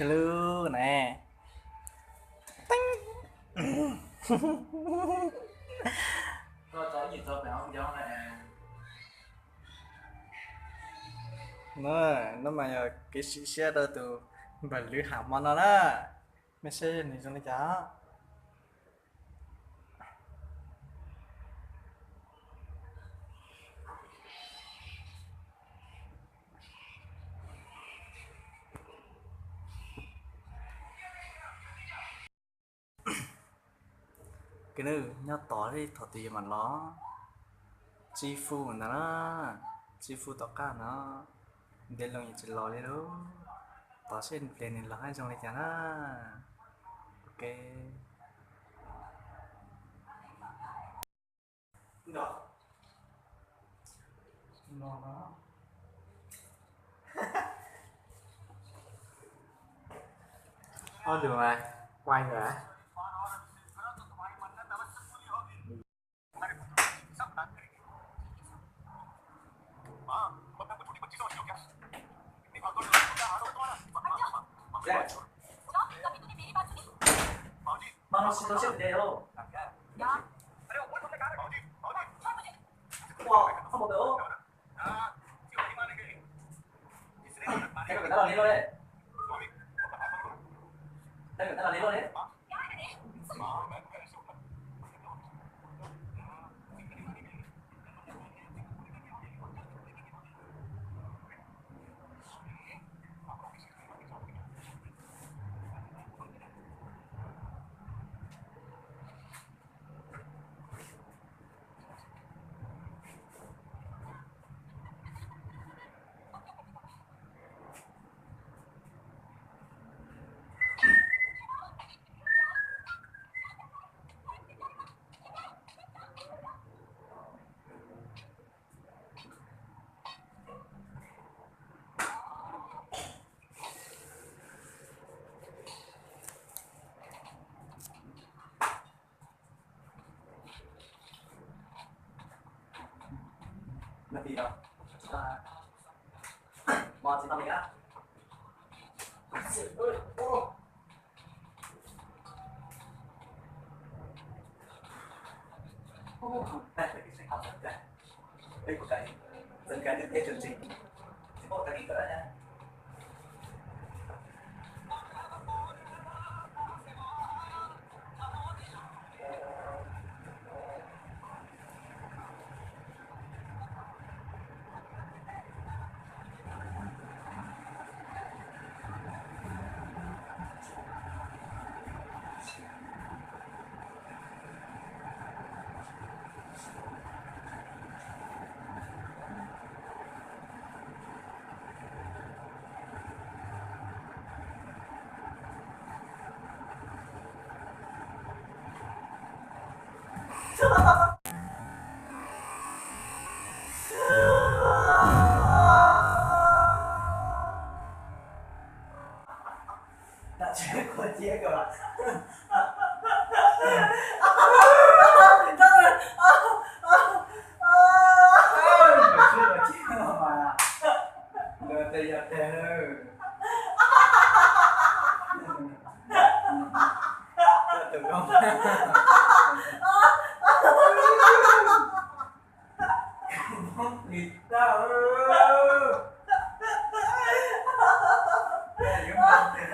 Hello nè. Thôi tới gì tôi phải không gió nè. Nó mà cái sĩ xe đó từ bà lưới hàm mà nó đó. Message này cho nó chả. Cái nữ nhớ tỏ đi thọ tì mà nó chi phu mà nó chi phu tỏ cả nó để lòng như chỉ lo đi đâu tỏ sẽ lên này là hai trong này chả nó ok đó nó thôi được rồi quay rồi á. Mano, se você deu. Wow, không một đỡ. Thế người ta làm lý luôn đấy. Thế người ta làm lý luôn đấy. Là gì đâu? Mòn xin tao mình á. Đây là cái sách học đây. Đây của cái dẫn cái đến chương trình. Thì bộ cái cỡ nha. Đã chết của chia cơ mà. Hãy subscribe cho kênh Ghiền Mì Gõ để không bỏ lỡ những video hấp dẫn.